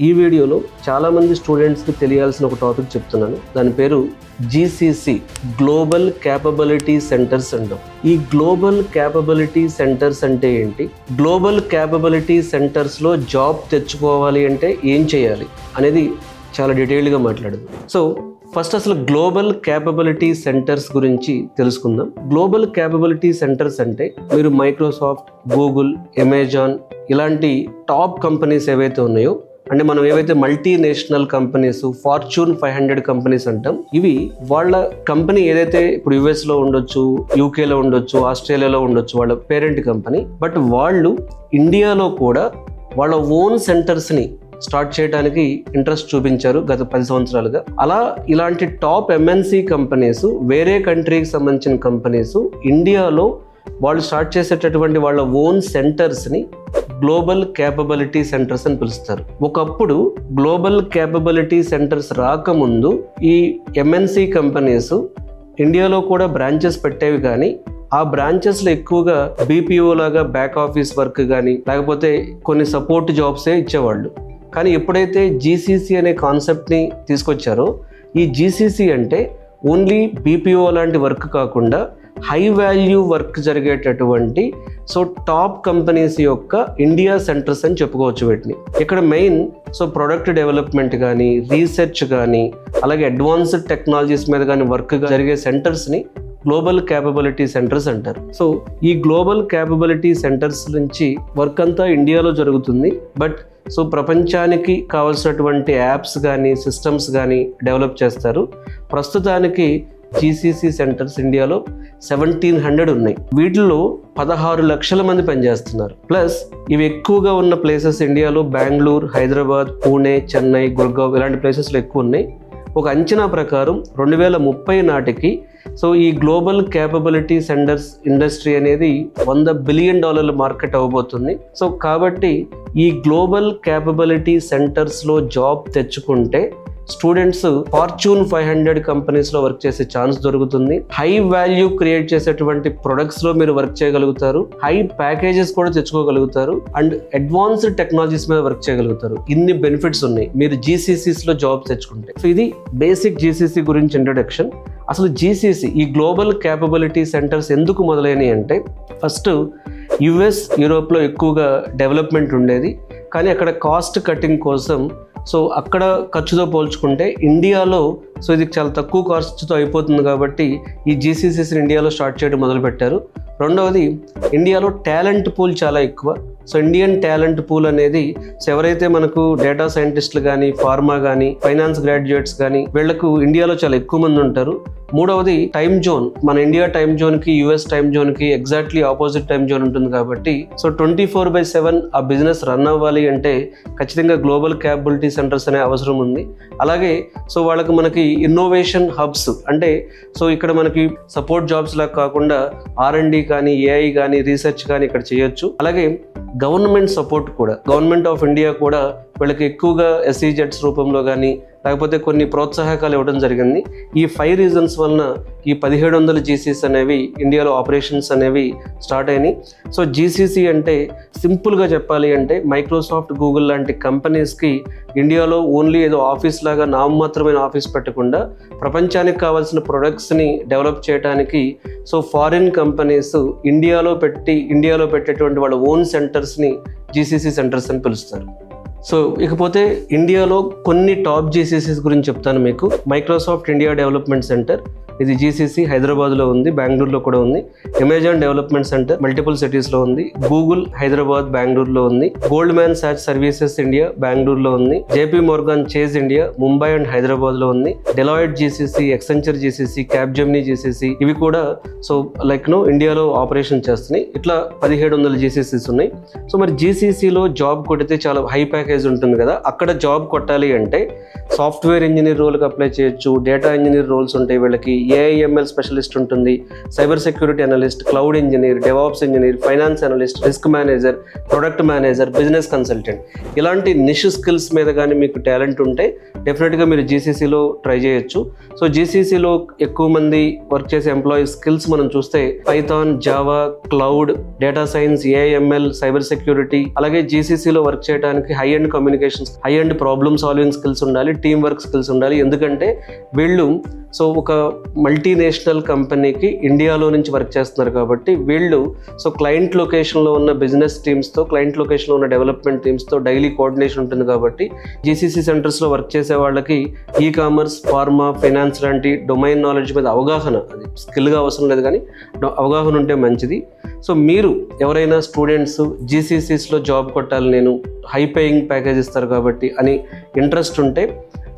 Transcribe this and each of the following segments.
ఈ వీడియోలో చాలా మంది స్టూడెంట్స్ కి తెలియాల్సిన ఒక టాపిక్ చెప్తున్నాను. దాని పేరు జీసీసీ, గ్లోబల్ క్యాపబిలిటీ సెంటర్స్ అంటాం. ఈ గ్లోబల్ క్యాపబిలిటీ సెంటర్స్ అంటే ఏంటి, గ్లోబల్ క్యాపబిలిటీ సెంటర్స్ లో జాబ్ తెచ్చుకోవాలి అంటే ఏం చేయాలి అనేది చాలా డీటెయిల్డ్గా మాట్లాడదు. సో ఫస్ట్ అసలు గ్లోబల్ క్యాపబిలిటీ సెంటర్స్ గురించి తెలుసుకుందాం. గ్లోబల్ క్యాపబిలిటీ సెంటర్స్ అంటే మీరు మైక్రోసాఫ్ట్, గూగుల్, అమెజాన్ ఇలాంటి టాప్ కంపెనీస్ ఏవైతే ఉన్నాయో, అంటే మనం ఏవైతే మల్టీనేషనల్ కంపెనీస్, ఫార్చ్యూన్ 500 కంపెనీస్ అంటాం, ఇవి వాళ్ళ కంపెనీ ఏదైతే ఇప్పుడు యుఎస్లో ఉండొచ్చు, యూకేలో ఉండొచ్చు, ఆస్ట్రేలియాలో ఉండొచ్చు, వాళ్ళ పేరెంట్ కంపెనీ. బట్ వాళ్ళు ఇండియాలో కూడా వాళ్ళ ఓన్ సెంటర్స్ని స్టార్ట్ చేయడానికి ఇంట్రెస్ట్ చూపించారు గత 10 సంవత్సరాలుగా. అలా ఇలాంటి టాప్ ఎంఎన్సి కంపెనీస్, వేరే కంట్రీకి సంబంధించిన కంపెనీస్ ఇండియాలో వాళ్ళు స్టార్ట్ చేసేటటువంటి వాళ్ళ ఓన్ సెంటర్స్ని గ్లోబల్ క్యాపబిలిటీ సెంటర్స్ అని పిలుస్తారు. ఒకప్పుడు గ్లోబల్ క్యాపబిలిటీ సెంటర్స్ రాకముందు ఈ ఎంఎన్సి కంపెనీస్ ఇండియాలో కూడా బ్రాంచెస్ పెట్టేవి, కానీ ఆ బ్రాంచెస్లో ఎక్కువగా బీపీఓ లాగా బ్యాక్ ఆఫీస్ వర్క్ కానీ లేకపోతే కొన్ని సపోర్ట్ జాబ్సే ఇచ్చేవాళ్ళు. కానీ ఎప్పుడైతే జీసీసీ అనే కాన్సెప్ట్ని తీసుకొచ్చారో, ఈ జీసీసీ అంటే ఓన్లీ బీపీఓ లాంటి వర్క్ కాకుండా హై వాల్యూ వర్క్ జరిగేటటువంటి టాప్ కంపెనీస్ యొక్క ఇండియా సెంటర్స్ అని చెప్పుకోవచ్చు వీటిని. ఇక్కడ మెయిన్ ప్రొడక్ట్ డెవలప్మెంట్ కానీ, రీసెర్చ్ కానీ, అలాగే అడ్వాన్స్డ్ టెక్నాలజీస్ మీద కానీ వర్క్ జరిగే సెంటర్స్ని గ్లోబల్ క్యాపబిలిటీ సెంటర్స్ అంటారు. ఈ గ్లోబల్ క్యాపబిలిటీ సెంటర్స్ నుంచి వర్క్ అంతా ఇండియాలో జరుగుతుంది. బట్ ప్రపంచానికి కావాల్సినటువంటి యాప్స్ కానీ, సిస్టమ్స్ కానీ డెవలప్ చేస్తారు. ప్రస్తుతానికి జీసీసీ సెంటర్స్ ఇండియాలో 1700 ఉన్నాయి. వీటిల్లో 16 లక్షల మంది పనిచేస్తున్నారు. ప్లస్ ఇవి ఎక్కువగా ఉన్న ప్లేసెస్ ఇండియాలో బెంగళూరు, హైదరాబాద్, పూణే, చెన్నై, గుర్గావ్ ఇలాంటి ప్లేసెస్లో ఎక్కువ ఉన్నాయి. ఒక అంచనా ప్రకారం 2030 నాటికి ఈ గ్లోబల్ క్యాపబిలిటీ సెంటర్స్ ఇండస్ట్రీ అనేది $100 బిలియన్ మార్కెట్ అవ్వబోతుంది. కాబట్టి ఈ గ్లోబల్ క్యాపబిలిటీ సెంటర్స్లో జాబ్ తెచ్చుకుంటే స్టూడెంట్స్ ఫార్చ్యూన్ 500 కంపెనీస్లో వర్క్ చేసే ఛాన్స్ దొరుకుతుంది. హై వాల్యూ క్రియేట్ చేసేటువంటి ప్రొడక్ట్స్లో మీరు వర్క్ చేయగలుగుతారు. హై ప్యాకేజెస్ కూడా తెచ్చుకోగలుగుతారు. అండ్ అడ్వాన్స్డ్ టెక్నాలజీస్ మీద వర్క్ చేయగలుగుతారు. ఇన్ని బెనిఫిట్స్ ఉన్నాయి మీరు జీసీసీస్లో జాబ్ తెచ్చుకుంటే. ఇది బేసిక్ జీసీసీ గురించి ఇంట్రడక్షన్. అసలు జీసీసీ, ఈ గ్లోబల్ క్యాపబిలిటీ సెంటర్స్ ఎందుకు మొదలైనవి అంటే, ఫస్ట్ యుఎస్, యూరోప్లో ఎక్కువగా డెవలప్మెంట్ ఉండేది. కానీ అక్కడ కాస్ట్ కటింగ్ కోసం అక్కడ ఖర్చుతో పోల్చుకుంటే ఇండియాలో ఇది చాలా తక్కువ కాస్ట్తో అయిపోతుంది కాబట్టి ఈ జీసీసీస్ని ఇండియాలో స్టార్ట్ చేయడం మొదలుపెట్టారు. రెండవది, ఇండియాలో టాలెంట్ పూల్ చాలా ఎక్కువ. ఇండియన్ టాలెంట్ పూల్ అనేది ఎవరైతే మనకు డేటా సైంటిస్టులు కానీ, ఫార్మా కానీ, ఫైనాన్స్ గ్రాడ్యుయేట్స్ కానీ వీళ్లకు ఇండియాలో చాలా ఎక్కువ మంది ఉంటారు. మూడవది, టైం జోన్. మన ఇండియా టైం జోన్కి, యుఎస్ టైం జోన్కి ఎగ్జాక్ట్లీ ఆపోజిట్ టైం జోన్ ఉంటుంది కాబట్టి 24/7 ఆ బిజినెస్ రన్ అవ్వాలి అంటే ఖచ్చితంగా గ్లోబల్ క్యాపబిలిటీ సెంటర్స్ అనే అవసరం ఉంది. అలాగే వాళ్ళకి మనకి ఇన్నోవేషన్ హబ్స్, అంటే ఇక్కడ మనకి సపోర్ట్ జాబ్స్ లాగా కాకుండా R&D కానీ, AI కానీ, రీసెర్చ్ కానీ ఇక్కడ చేయొచ్చు. అలాగే గవర్నమెంట్ సపోర్ట్ కూడా, గవర్నమెంట్ ఆఫ్ ఇండియా కూడా వీళ్ళకి ఎక్కువగా SEZs రూపంలో కానీ లేకపోతే కొన్ని ప్రోత్సాహకాలు ఇవ్వడం జరిగింది. ఈ 5 రీజన్స్ వలన ఈ 1700 జీసీస్ అనేవి ఇండియాలో ఆపరేషన్స్ అనేవి స్టార్ట్ అయినాయి. జీసీసీ అంటే సింపుల్గా చెప్పాలి అంటే మైక్రోసాఫ్ట్, గూగుల్ లాంటి కంపెనీస్కి ఇండియాలో ఓన్లీ ఏదో ఆఫీస్ లాగా నామమాత్రమైన ఆఫీస్ పెట్టకుండా ప్రపంచానికి కావాల్సిన ప్రొడక్ట్స్ని డెవలప్ చేయడానికి ఫారిన్ కంపెనీస్ ఇండియాలో పెట్టేటువంటి వాళ్ళ ఓన్ సెంటర్స్ని జీసీసీ సెంటర్స్ అని పిలుస్తారు. ఇకపోతే ఇండియాలో కొన్ని టాప్ జీసీసీస్ గురించి చెప్తాను మీకు. మైక్రోసాఫ్ట్ ఇండియా డెవలప్మెంట్ సెంటర్, ఇది జీసీసీ హైదరాబాద్లో ఉంది, బెంగళూరులో కూడా ఉంది. అమెజాన్ డెవలప్మెంట్ సెంటర్ మల్టిపుల్ సిటీస్లో ఉంది. గూగుల్ హైదరాబాద్, బెంగళూరులో ఉంది. గోల్డ్మ్యాన్ సాచ్ సర్వీసెస్ ఇండియా బెంగళూరులో ఉంది. JP Morgan chase India Mumbai and హైదరాబాద్లో ఉంది. Deloitte GCC, Accenture GCC, Capgemini GCC ఇవి కూడా ఇండియాలో ఆపరేషన్ చేస్తున్నాయి. ఇట్లా 1700 జీసీసీస్ ఉన్నాయి. మరి జీసీసీలో జాబ్ కొడితే చాలా హై ప్యాకేజ్ ఉంటుంది కదా, అక్కడ జాబ్ కొట్టాలి అంటే సాఫ్ట్వేర్ ఇంజనీర్ రోల్కి అప్లై చేయొచ్చు, డేటా ఇంజనీర్ రోల్స్ ఉంటాయి వీళ్ళకి, ఏఐఎంఎల్ స్పెషలిస్ట్ ఉంటుంది, cyber security analyst, cloud engineer, DevOps engineer, finance analyst, risk manager, product manager, business consultant. ఇలాంటి నిష్ స్కిల్స్ మీద కానీ మీకు టాలెంట్ ఉంటే డెఫినెట్గా మీరు జీసీసీలో ట్రై చేయొచ్చు. సో జీసీసీలో ఎక్కువ మంది వర్క్ చేసే ఎంప్లాయీస్ స్కిల్స్ మనం చూస్తే Python, Java, cloud, data science, AIML, cyber security. అలాగే జీసీసీలో వర్క్ చేయడానికి high and communications, high and problem solving skills ఉండాలి, టీమ్ వర్క్ స్కిల్స్ ఉండాలి. ఎందుకంటే వీళ్ళు ఒక మల్టీనేషనల్ కంపెనీకి ఇండియాలో నుంచి వర్క్ చేస్తున్నారు కాబట్టి వీళ్ళు క్లయింట్ లొకేషన్లో ఉన్న బిజినెస్ టీమ్స్తో, క్లయింట్ లొకేషన్లో ఉన్న డెవలప్మెంట్ టీమ్స్తో డైలీ కోఆర్డినేషన్ ఉంటుంది. కాబట్టి జీసీసీ సెంటర్స్లో వర్క్ చేసే వాళ్ళకి ఈ కామర్స్, ఫార్మా, ఫైనాన్స్ లాంటి డొమైన్ నాలెడ్జ్ మీద అవగాహన, అది స్కిల్గా అవసరం లేదు కానీ అవగాహన ఉంటే మంచిది. సో మీరు ఎవరైనా స్టూడెంట్స్ జీసీసీస్లో జాబ్ కొట్టాలి, నేను హై పేయింగ్ ప్యాకేజ్ ఇస్తారు కాబట్టి అని ఇంట్రెస్ట్ ఉంటే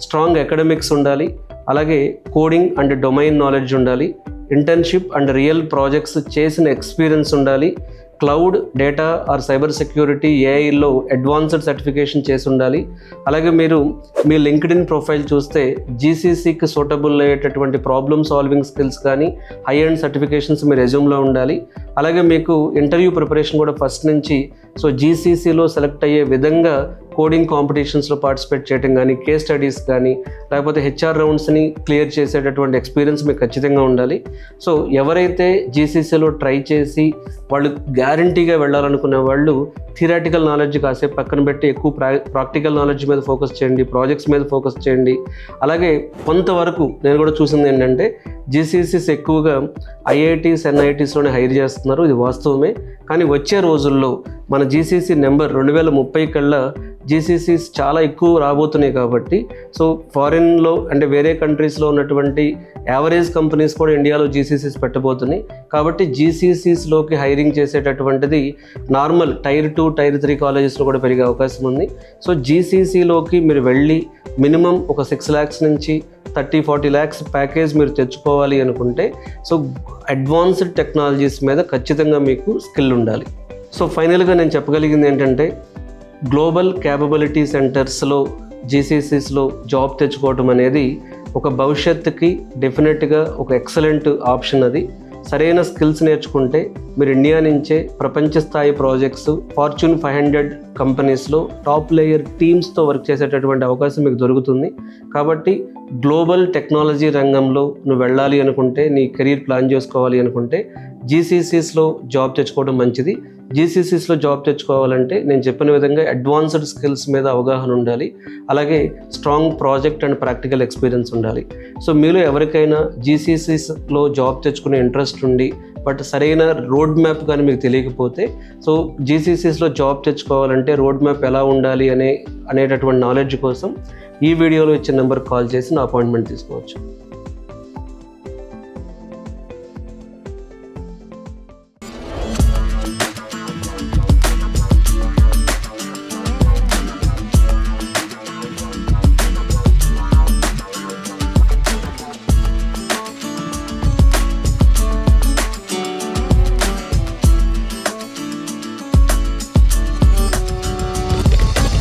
స్ట్రాంగ్ అకాడమిక్స్ ఉండాలి, అలాగే కోడింగ్ అండ్ డొమైన్ నాలెడ్జ్ ఉండాలి, ఇంటర్న్షిప్ అండ్ రియల్ ప్రాజెక్ట్స్ చేసిన ఎక్స్పీరియన్స్ ఉండాలి, cloud, data or cyber security, ఏఐలో అడ్వాన్స్డ్ సర్టిఫికేషన్ చేసి ఉండాలి. అలాగే మీరు మీ లింక్డ్ఇన్ ప్రొఫైల్ చూస్తే జీసీసీకి సూటబుల్ అయ్యేటటువంటి ప్రాబ్లమ్ సాల్వింగ్ స్కిల్స్ కానీ హై అండ్ సర్టిఫికేషన్స్ మీ రెజ్యూమ్లో ఉండాలి. అలాగే మీకు ఇంటర్వ్యూ ప్రిపరేషన్ కూడా ఫస్ట్ నుంచి జీసీసీలో సెలెక్ట్ అయ్యే విధంగా కోడింగ్ కాంపిటీషన్స్లో పార్టిసిపేట్ చేయడం కానీ, కేస్ స్టడీస్ కానీ, లేకపోతే హెచ్ఆర్ రౌండ్స్ని క్లియర్ చేసేటటువంటి ఎక్స్పీరియన్స్ మీకు ఖచ్చితంగా ఉండాలి. సో ఎవరైతే జీసీసీలో ట్రై చేసి వాళ్ళు గ్యారంటీగా వెళ్ళాలనుకునే వాళ్ళు థియరాటికల్ నాలెడ్జ్ కాసేపు పక్కన పెట్టి ఎక్కువ ప్రాక్టికల్ నాలెడ్జ్ మీద ఫోకస్ చేయండి, ప్రాజెక్ట్స్ మీద ఫోకస్ చేయండి. అలాగే కొంతవరకు నేను కూడా చూసింది ఏంటంటే జీసీసీస్ ఎక్కువగా ఐఐటీస్, ఎన్ఐటీస్లోనే హైర్ చేస్తున్నారు, ఇది వాస్తవమే. కానీ వచ్చే రోజుల్లో మన జీసీసీ నెంబర్ 2030 కల్లా జీసీసీస్ చాలా ఎక్కువ రాబోతున్నాయి. కాబట్టి ఫారిన్లో అంటే వేరే కంట్రీస్లో ఉన్నటువంటి యావరేజ్ కంపెనీస్ కూడా ఇండియాలో జీసీసీస్ పెట్టబోతున్నాయి. కాబట్టి జీసీసీస్లోకి హైరింగ్ చేసేటటువంటిది నార్మల్ టైర్ 2, టైర్ 3 కాలేజెస్లో కూడా పెరిగే అవకాశం ఉంది. సో జీసీసీలోకి మీరు వెళ్ళి మినిమం ఒక 6 lakhs నుంచి 30-40 lakhs ప్యాకేజ్ మీరు తెచ్చుకోవాలి అనుకుంటే అడ్వాన్స్డ్ టెక్నాలజీస్ మీద ఖచ్చితంగా మీకు స్కిల్ ఉండాలి. సో ఫైనల్గా నేను చెప్పగలిగింది ఏంటంటే గ్లోబల్ క్యాపబిలిటీ సెంటర్స్లో జీసీసీస్లో జాబ్ తెచ్చుకోవటం అనేది ఒక భవిష్యత్తుకి డెఫినెట్గా ఒక ఎక్సలెంట్ ఆప్షన్. అది సరైన స్కిల్స్ నేర్చుకుంటే మీరు ఇండియా నుంచే ప్రపంచ స్థాయి ప్రాజెక్ట్స్, ఫార్చ్యూన్ 500 కంపెనీస్లో టాప్ లేయర్ టీమ్స్తో వర్క్ చేసేటటువంటి అవకాశం మీకు దొరుకుతుంది. కాబట్టి గ్లోబల్ టెక్నాలజీ రంగంలో నువ్వు వెళ్ళాలి అనుకుంటే, నీ కెరీర్ ప్లాన్ చేసుకోవాలి అనుకుంటే జీసీసీస్లో జాబ్ తెచ్చుకోవడం మంచిది. జీసీసీస్లో జాబ్ తెచ్చుకోవాలంటే నేను చెప్పిన విధంగా అడ్వాన్స్డ్ స్కిల్స్ మీద అవగాహన ఉండాలి, అలాగే strong project and practical experience ఉండాలి. సో మీలో ఎవరికైనా జీసీసీస్లో జాబ్ తెచ్చుకునే ఇంట్రెస్ట్ ఉండి బట్ సరైన రోడ్ మ్యాప్ కానీ మీకు తెలియకపోతే జీసీసీస్లో జాబ్ తెచ్చుకోవాలంటే రోడ్ మ్యాప్ ఎలా ఉండాలి అనేటటువంటి నాలెడ్జ్ కోసం ఈ వీడియోలో ఇచ్చిన నెంబర్కి కాల్ చేసి నా అపాయింట్మెంట్ తీసుకోవచ్చు.